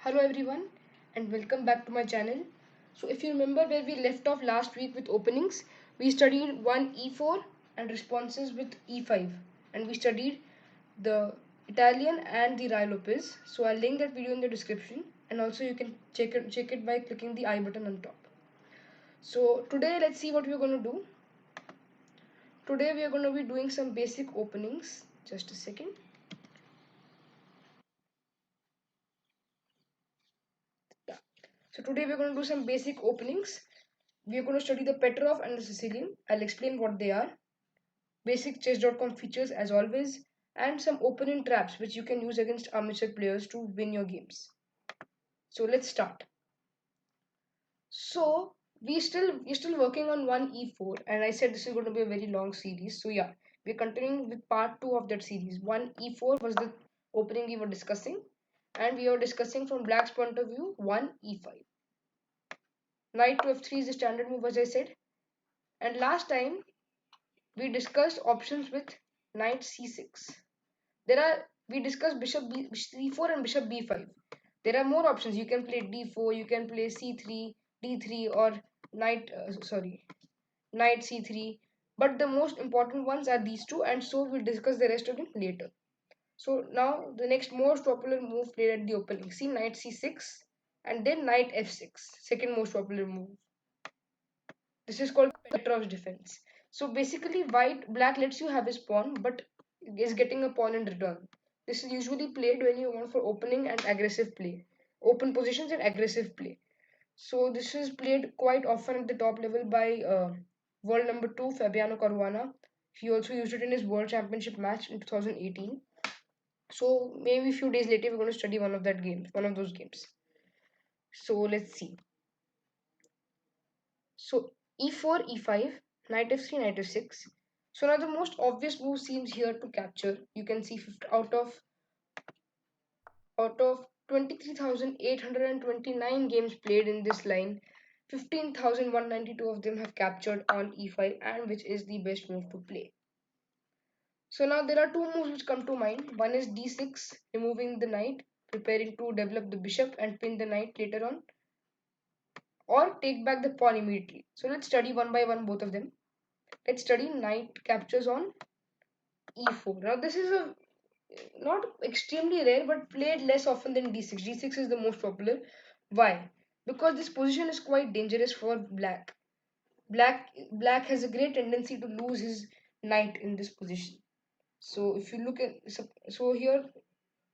Hello everyone and welcome back to my channel. So if you remember where we left off last week with openings, we studied one e4 and responses with e5, and we studied the Italian and the Rai Lopez. So I'll link that video in the description, and also you can check it by clicking the I button on top. So today let's see what we're going to do. Today we are going to be doing some basic openings. Just a second. Yeah. So today we're going to do some basic openings. We are going to study the Petrov and the Sicilian. I'll explain what they are, basic chess.com features as always, and some opening traps which you can use against amateur players to win your games. So let's start. So we're still working on one e4, and I said this is going to be a very long series. So yeah, we're continuing with part 2 of that series. One e4 was the opening we were discussing, and we are discussing from black's point of view one e5. Knight to f3 is the standard move, as I said. And last time we discussed options with knight c6. We discussed bishop c4 and bishop b5. There are more options. You can play d4, you can play c3, d3, or knight c3. But the most important ones are these two, and so we'll discuss the rest of them later. So now the next most popular move played at the opening. See, knight c6 and then knight f6. Second most popular move. This is called Petrov's defense. So basically, black lets you have his pawn, but is getting a pawn in return. This is usually played when you want for opening and aggressive play, open positions and aggressive play. So this is played quite often at the top level by world number 2 Fabiano Caruana. He also used it in his world championship match in 2018. So maybe a few days later we're going to study one of those games. So let's see. So e4, e5, knight f3, knight f6. So now the most obvious move seems here to capture. You can see out of 23,829 games played in this line, 15,192 of them have captured on e5, and which is the best move to play. So now there are two moves which come to mind. One is d6, removing the knight, preparing to develop the bishop and pin the knight later on, or take back the pawn immediately. So let's study one by one both of them. Let's study knight captures on e4. Now this is a not extremely rare, but played less often than d6. D6 is the most popular. Why? Because this position is quite dangerous for black. Black has a great tendency to lose his knight in this position. So if you look at here,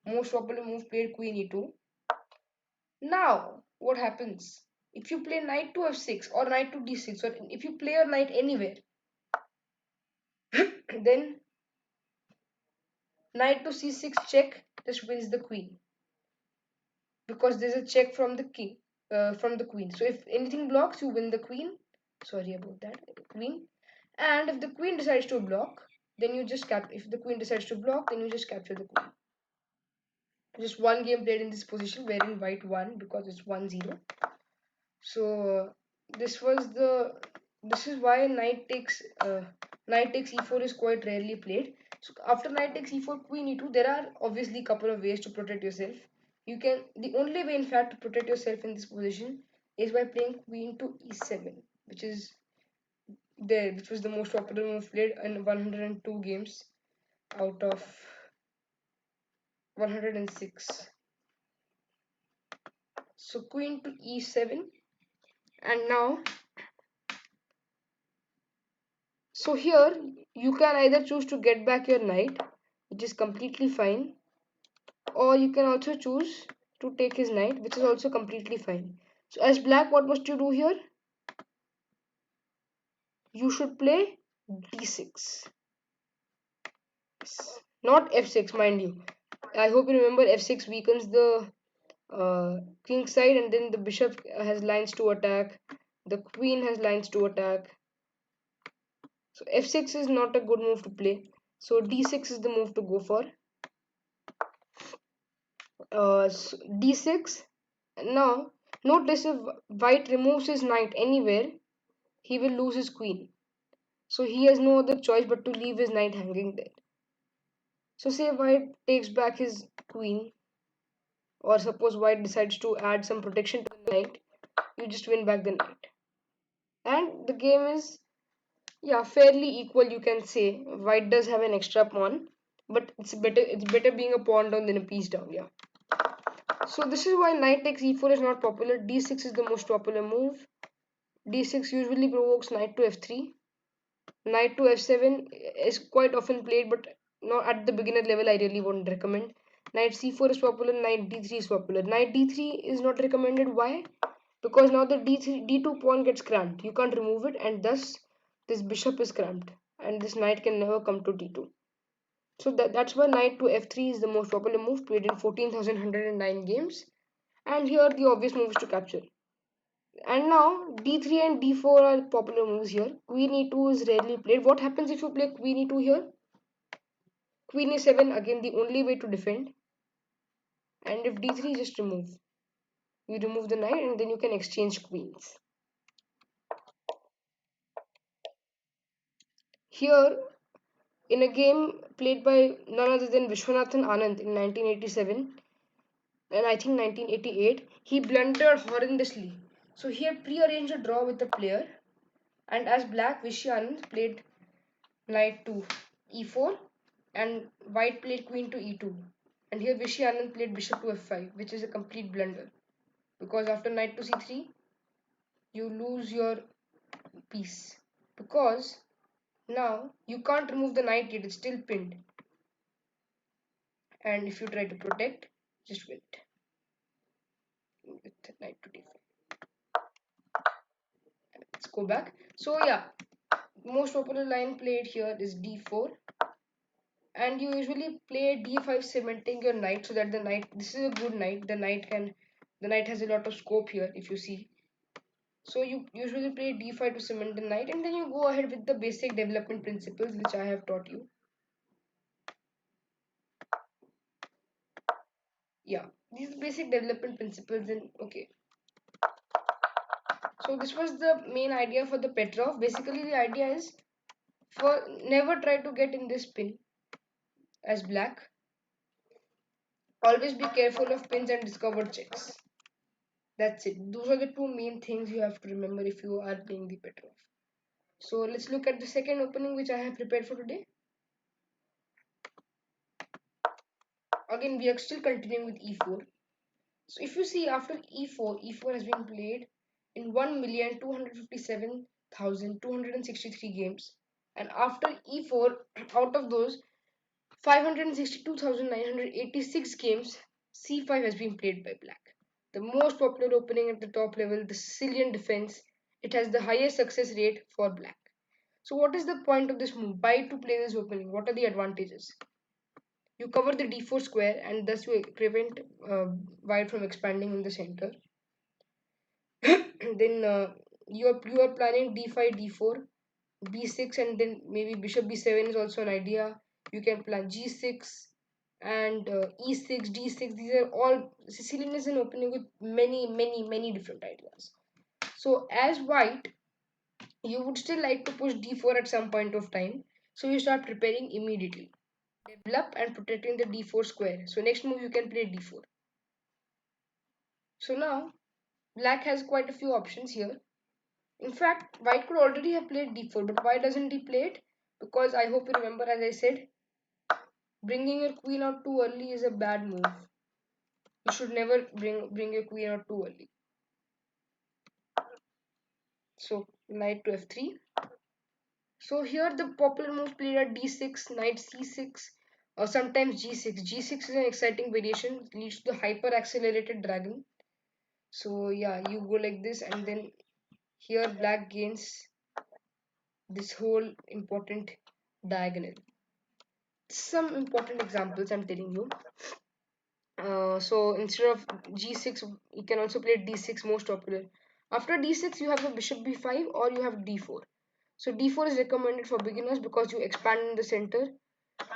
most popular move played queen e2. Now what happens? If you play knight to f6 or knight to d6, or if you play your knight anywhere, then knight to c6 check just wins the queen, because there's a check from the king, from the queen. So if anything blocks, you win the queen. Sorry about that, queen. And if the queen decides to block, then you just cap. If the queen decides to block, then you just capture the queen. Just one game played in this position, wherein white won because it's 1-0. So this was the. This is why knight takes e4 is quite rarely played. So after knight takes e4, queen e2, there are obviously a couple of ways to protect yourself. The only way in fact to protect yourself in this position is by playing queen to e7, which was the most popular move played in 102 games out of 106. So queen to e7, and now so here you can either choose to get back your knight, which is completely fine, or you can also choose to take his knight, which is also completely fine. So as black, what must you do here? You should play d6. Not f6, mind you. I hope you remember f6 weakens the king side, and then the bishop has lines to attack. The queen has lines to attack. So f6 is not a good move to play. So d6 is the move to go for. D6. Now, notice if white removes his knight anywhere, he will lose his queen. So he has no other choice but to leave his knight hanging there. So say white takes back his queen. or suppose white decides to add some protection to the knight, you just win back the knight. And the game is, yeah, fairly equal, you can say. White does have an extra pawn, but it's better being a pawn down than a piece down, yeah. So this is why knight takes e4 is not popular. d6 is the most popular move. d6 usually provokes knight to f3. Knight to f7 is quite often played, but not at the beginner level. I really won't recommend. Knight c4 is popular. Knight d3 is popular. Knight d3 is not recommended. Why? Because now the d2 pawn gets cramped. You can't remove it, and thus this bishop is cramped, and this knight can never come to d2. So that's why knight to f3 is the most popular move, played in 14,109 games. And here the obvious move is to capture. And now d3 and d4 are popular moves here. Queen e2 is rarely played. What happens if you play queen e2 here? Queen e7, again the only way to defend. And if d3, just remove. You remove the knight and then you can exchange queens. Here, in a game played by none other than Vishwanathan Anand in 1987 and I think 1988, he blundered horrendously. So he had prearranged a draw with the player, and as black, Vishy Anand played knight to e4 and white played queen to e2. And here Vishy Anand played bishop to f5, which is a complete blunder. Because after knight to c3, you lose your piece. Because now you can't remove the knight yet, it's still pinned. And if you try to protect, just wait. With knight to d5. Let's go back. So yeah, most popular line played here is d4. And you usually play d5 cementing your knight so that the knight, this is a good knight, the knight has a lot of scope here if you see. So you usually play d5 to cement the knight, and then you go ahead with the basic development principles which I have taught you. Yeah, these basic development principles. And okay, so this was the main idea for the Petrov. Basically the idea is, for never try to get in this pin as black. Always be careful of pins and discovered checks. That's it. Those are the two main things you have to remember if you are playing the Petrov. So let's look at the second opening which I have prepared for today. Again, we are still continuing with e4. So if you see, after e4 has been played in 1,257,263 games. And after e4, out of those 562,986 games, c5 has been played by black. The most popular opening at the top level, the Sicilian Defense, it has the highest success rate for black. So what is the point of this move? Why to play this opening? What are the advantages? You cover the d4 square and thus you prevent white from expanding in the center. Then you are planning d5, d4, b6, and then maybe bishop b7 is also an idea. You can plan g6 and e6, d6. These are all, Sicilian is an opening with many different ideas. So as white, you would still like to push d4 at some point of time. So you start preparing immediately. Develop and protecting the d4 square. So next move you can play d4. So now black has quite a few options here. In fact, white could already have played d4, but why doesn't he play it? Because I hope you remember, as I said, bringing your queen out too early is a bad move. You should never bring your queen out too early. So knight to f3. So here the popular moves played are d6, knight c6, or sometimes g6. G6 is an exciting variation, it leads to the hyper accelerated dragon. So yeah, you go like this, and then here black gains this whole important diagonal. Some important examples I'm telling you. So instead of g6, you can also play d6, most popular. After d6, you have a bishop b5 or you have d4. So d4 is recommended for beginners because you expand in the center.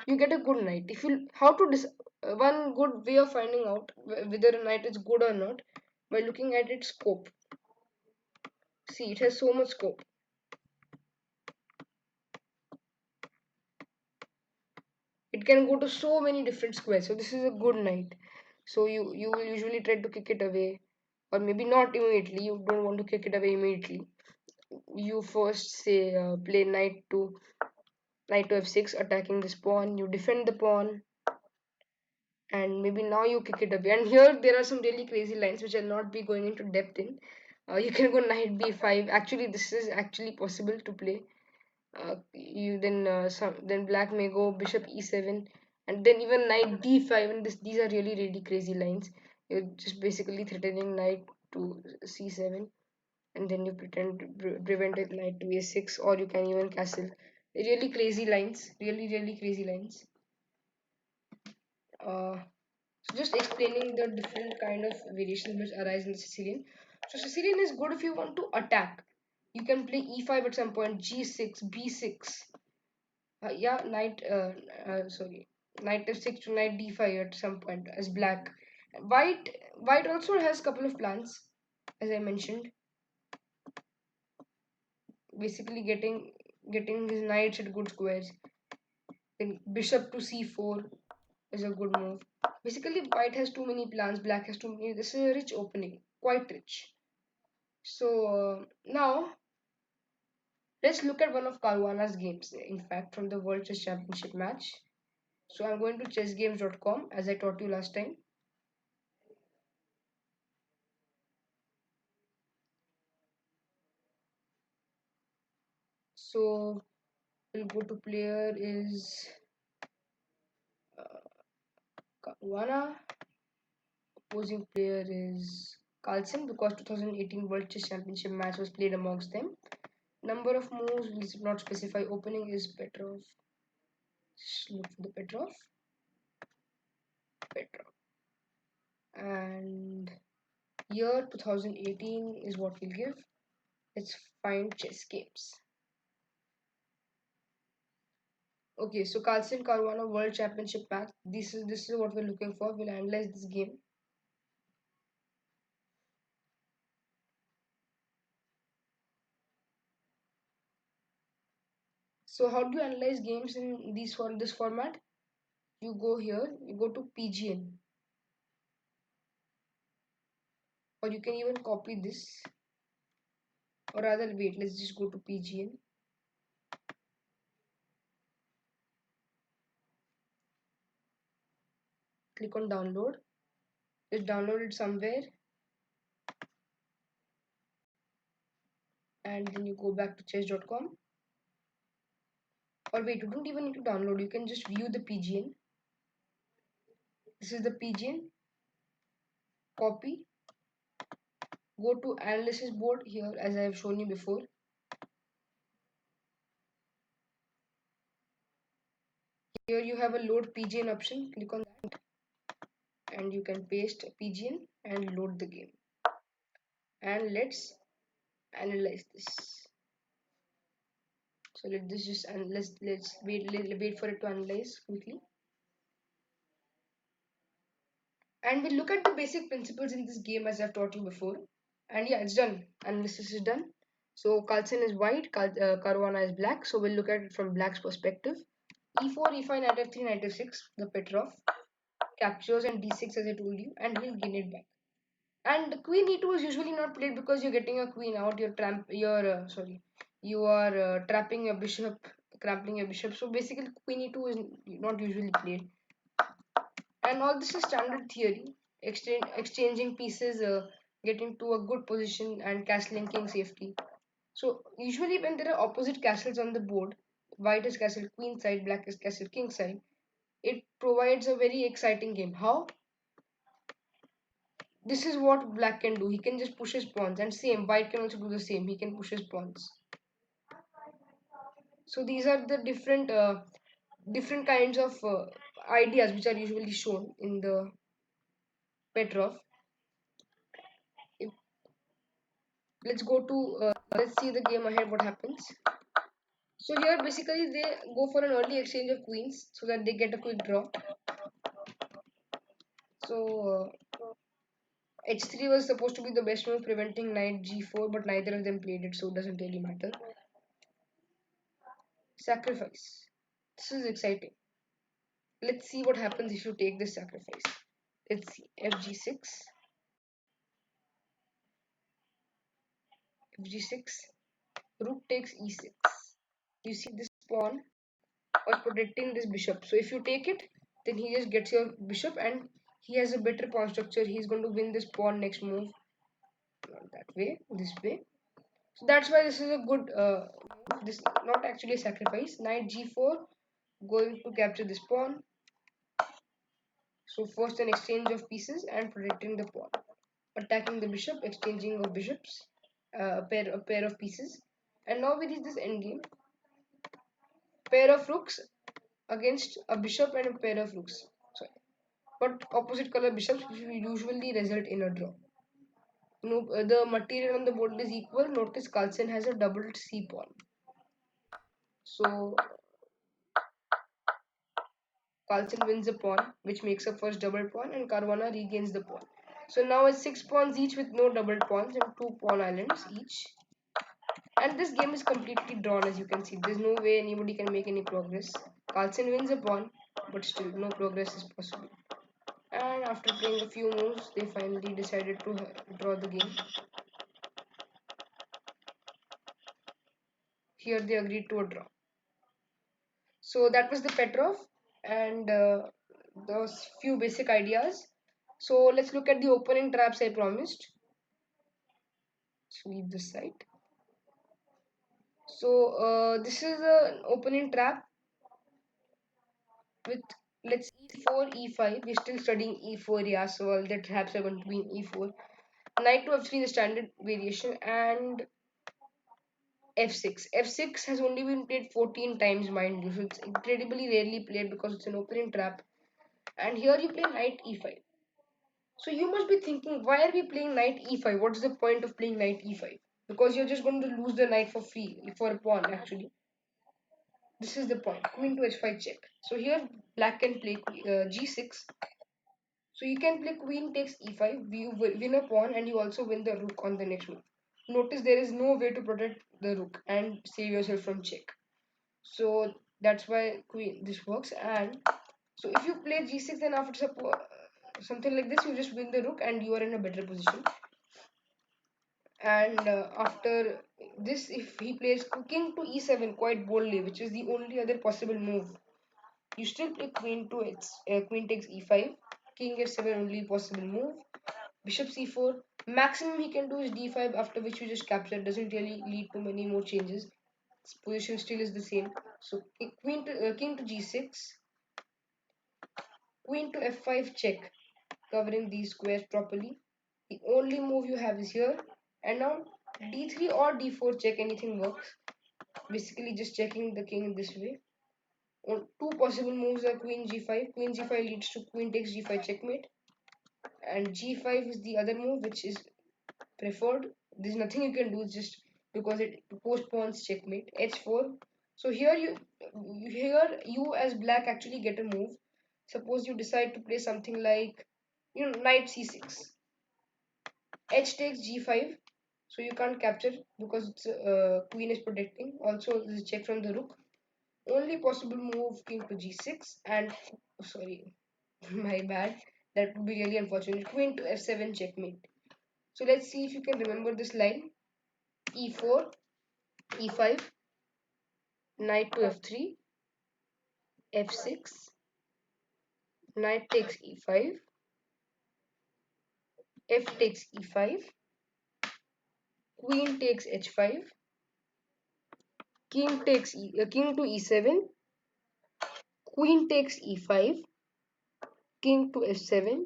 You get a good knight. If you how to one good way of finding out whether a knight is good or not, by looking at its scope. See, it has so much scope. It can go to so many different squares. So this is a good knight. So you will usually try to kick it away, or maybe not immediately. You don't want to kick it away immediately. You first say play knight to f6, attacking this pawn. You defend the pawn, and maybe now you kick it away. And here there are some really crazy lines which I'll not be going into depth in. You can go knight b5. Actually, this is actually possible to play. You then black may go bishop e7, and then even knight d5, and these are really crazy lines. You're just basically threatening knight to c7, and then you pretend to prevent it knight to a6, or you can even castle. Really crazy lines, really crazy lines. uh, so just explaining the different kind of variations which arise in the Sicilian. So Sicilian is good if you want to attack. You can play e5 at some point, g6, b6. Yeah, sorry, knight f6 to knight d5 at some point as black. White also has couple of plans, as I mentioned. Basically, getting his knights at good squares. Then bishop to c4 is a good move. Basically, white has too many plans, black has too many. This is a rich opening, quite rich. So now let's look at one of Caruana's games. In fact, from the World Chess Championship match. So I'm going to chessgames.com as I taught you last time. So we'll go to player is Caruana. Opposing player is Carlsen because 2018 World Chess Championship match was played amongst them. Number of moves will not specify. Opening is Petrov. Just look for the Petrov. And year 2018 is what we'll give. Let's find chess games. Okay, so Carlsen Caruana World Championship match. This is what we're looking for. We'll analyze this game. So how do you analyze games in this format? You go here, you go to PGN, or you can even copy this, or rather wait, let's just go to PGN. Click on download. Just download it somewhere, and then you go back to chess.com. Or wait, you don't even need to download, you can just view the PGN. This is the PGN. Copy. Go to analysis board here as I have shown you before. Here you have a load PGN option. Click on that and you can paste PGN and load the game. And let's analyze this. So let this just and let's wait for it to analyze quickly. And we'll look at the basic principles in this game as I've taught you before. And yeah, it's done. Analysis is done. So Carlsen is white, Caruana is black. So we'll look at it from black's perspective. E4, E5, Knight F3, Knight F6, the Petrov captures, and D6 as I told you, and he'll gain it back. And Queen E2 is usually not played because you're getting a queen out. You are trapping your bishop, crampling your bishop. So basically, Queen E2 is not usually played. And all this is standard theory, exchanging pieces, getting to a good position, and castling king safety. So usually when there are opposite castles on the board, white is castle queen side, black is castle king side, it provides a very exciting game. How? This is what black can do. He can just push his pawns, and same white can also do the same. He can push his pawns. So these are the different kinds of ideas which are usually shown in the Petrov. If, let's go to let's see the game ahead. What happens? So here basically they go for an early exchange of queens so that they get a quick draw. So h3 was supposed to be the best move, preventing knight g4, but neither of them played it, so it doesn't really matter. Sacrifice. This is exciting. Let's see what happens if you take this sacrifice. Let's see, fg6, fg6, rook takes e6. You see this pawn was protecting this bishop. So if you take it, then he just gets your bishop and he has a better pawn structure. He's going to win this pawn next move. Not that way, this way. So that's why this is a good this not actually a sacrifice. Knight g4 going to capture this pawn. So first an exchange of pieces and protecting the pawn. Attacking the bishop, exchanging of bishops, a pair of pieces. And now we reach this endgame. Pair of rooks against a bishop and a pair of rooks. So, but opposite color bishops usually result in a draw. No, the material on the board is equal. Notice Carlsen has a doubled c pawn. So Carlsen wins a pawn, which makes a first double pawn, and Caruana regains the pawn. So now it's 6 pawns each with no double pawns and 2 pawn islands each. And this game is completely drawn, as you can see. There's no way anybody can make any progress. Carlsen wins a pawn, but still no progress is possible. And after playing a few moves, they finally decided to draw the game. Here they agreed to a draw. So that was the Petrov and those few basic ideas. So let's look at the opening traps I promised. So leave this side. So this is an opening trap with, let's e4, e5. We're still studying e4, yeah, so all the traps are going to be in e4. Knight to f3, the standard variation, and f6. f6 has only been played 14 times, mind you, so it's incredibly rarely played because it's an opening trap. And here you play knight e5. So you must be thinking, why are we playing knight e5? What is the point of playing knight e5? Because you're just going to lose the knight for free, for a pawn actually. This is the point. Queen to h5 check. So here black can play g6. So you can play queen takes e5. You win a pawn and you also win the rook on the next move. Notice there is no way to protect the rook and save yourself from check. So that's why queen this works. And so if you play g6, then after something like this, you just win the rook and you are in a better position. And after this, if he plays king to e7 quite boldly, which is the only other possible move, you still play queen takes e5, king f7 only possible move, bishop c4. Maximum he can do is d5, after which you just capture. Doesn't really lead to many more changes. Its position still is the same. So king to g6, queen to f5 check, covering these squares properly. The only move you have is here. And now d3 or d4 check, anything works. Basically just checking the king this way. Two possible moves are queen g5. Queen g5 leads to queen takes g5 checkmate. And g5 is the other move which is preferred. There's nothing you can do just because it postpones checkmate. h4. So here you as black actually get a move. Suppose you decide to play something like knight c6. H takes g5. So you can't capture because it's queen is protecting. Also this is check from the rook. Only possible move king to g6 and sorry, my bad. That would be really unfortunate. Queen to f7 checkmate. So let's see if you can remember this line. e4, e5, knight to f3, f6, knight takes e5, f takes e5, queen takes h5, king to e7, queen takes e5, king to f7,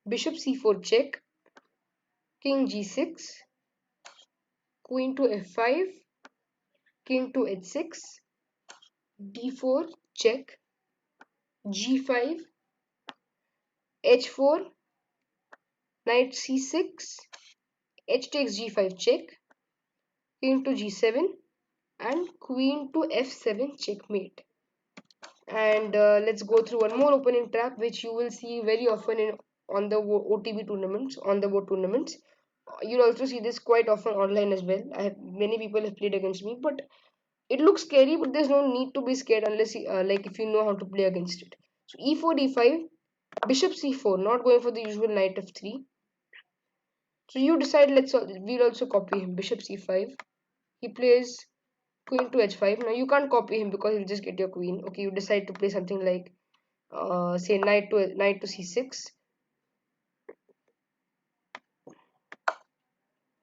bishop c4 check, king g6, queen to f5, king to h6, d4 check, g5, h4, knight c6, h takes g5 check, king to g7, and queen to f7 checkmate. And let's go through one more opening trap which you will see very often on the OTB tournaments, on the board tournaments. You'll also see this quite often online as well. Many people have played against me, but it looks scary, but there's no need to be scared unless like if you know how to play against it. So e4 d5, Bishop c4, not going for the usual knight f3. So you decide, we'll also copy him. Bishop c5. He plays queen to h5. Now you can't copy him because he'll just get your queen. Okay, you decide to play something like say knight to c6.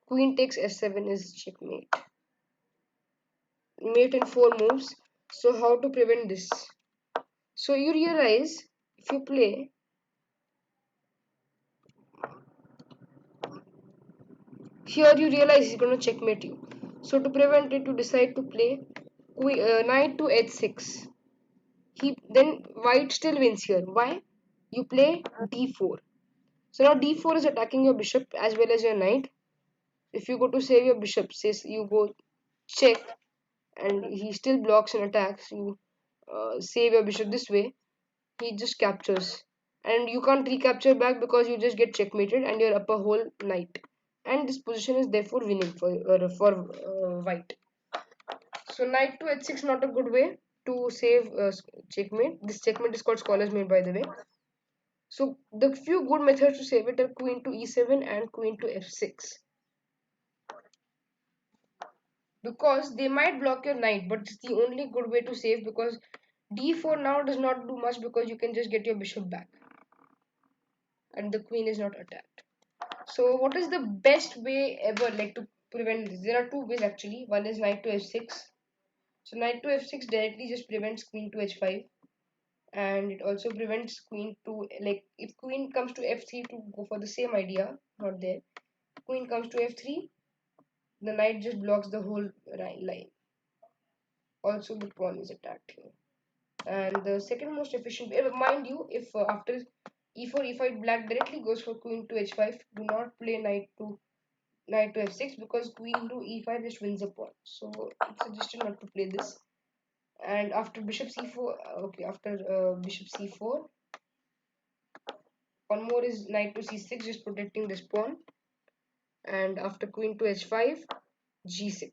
Queen takes f7 is checkmate. Mate in 4 moves. So how to prevent this? So you realize if you play here, you realize he's going to checkmate you. So to prevent it, you decide to play knight to h6. He then white still wins here. Why? You play d4. So now d4 is attacking your bishop as well as your knight. If you go to save your bishop, says you go check, and he still blocks and attacks. You save your bishop this way. He just captures, and you can't recapture back because you just get checkmated and you're up a whole knight. And this position is therefore winning for white. So knight to h6 not a good way to save checkmate. This checkmate is called scholar's mate, by the way. So the few good methods to save it are queen to e7 and queen to f6. Because they might block your knight, but it's the only good way to save, because d4 now does not do much because you can just get your bishop back and the queen is not attacked. So what is the best way ever like to prevent this? There are two ways actually. One is knight to f6. So knight to f6 directly just prevents queen to h5, and it also prevents queen to, like, if queen comes to f3 to go for the same idea, not there. Queen comes to f3, the knight just blocks the whole line. Also the pawn is attacked here. And the second most efficient way, mind you, if after e4 e5 black directly goes for queen to h5, do not play knight to f6 because queen to e5 just wins a pawn. So it's suggested not to play this. And after bishop c4, okay, after bishop c4, one more is knight to c6, just protecting this pawn. And after queen to h5, g6.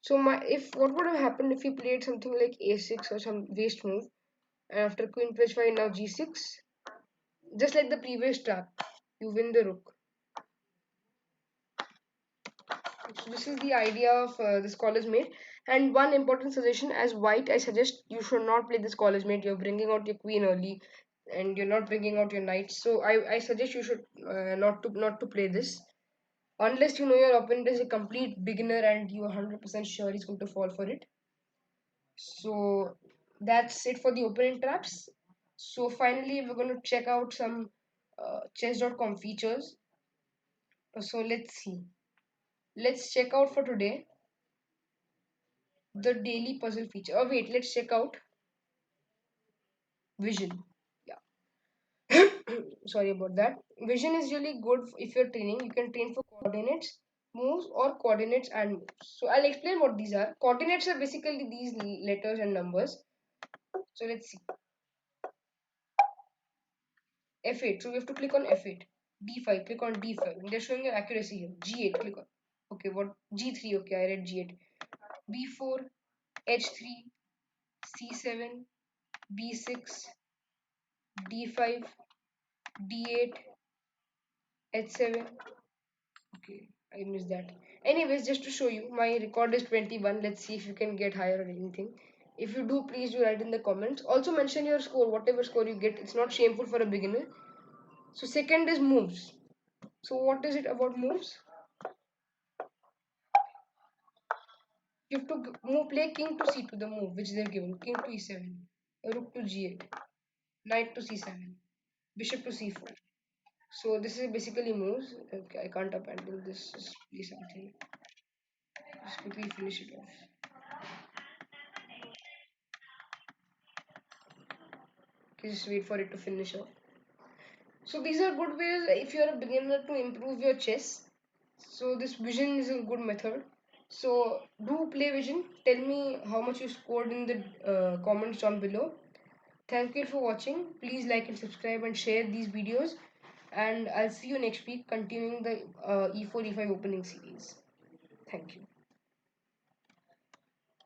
So if what would have happened if he played something like a6 or some waste move, and after queen to h5 now g6, just like the previous trap, you win the rook. So this is the idea of the scholar's mate. And one important suggestion, as white, I suggest you should not play the scholar's mate. You're bringing out your queen early, and you're not bringing out your knight. So I suggest you should not to play this unless you know your opponent is a complete beginner and you're 100% sure he's going to fall for it. So that's it for the opening traps. So finally, we're going to check out some chess.com features. So let's see. Let's check out for today the daily puzzle feature. Oh wait, let's check out vision. Yeah. Sorry about that. Vision is really good if you're training. You can train for coordinates, moves, or coordinates and moves. So I'll explain what these are. Coordinates are basically these letters and numbers. So let's see. F8. So we have to click on F8. D5. Click on D5. They're showing your accuracy here. G8. Click on. Okay, what? G3. Okay, I read G8. B4. H3. C7. B6. D5. D8. H7. Okay, I missed that. Anyways, just to show you, my record is 21. Let's see if you can get higher or anything. If you do, please do write in the comments. Also mention your score, whatever score you get. It's not shameful for a beginner. So second is moves. So what is it about moves? You have to play king to c2, the move which they've given. King to e7, rook to g8, knight to c7, bishop to c4. So this is basically moves. Okay, I can't abandon this. Just play something. Just quickly finish it off. Okay, just wait for it to finish off. So these are good ways if you're a beginner to improve your chess. So this vision is a good method. So do play vision. Tell me how much you scored in the comments down below. Thank you for watching. Please like and subscribe and share these videos. And I'll see you next week continuing the E4 E5 opening series. Thank you.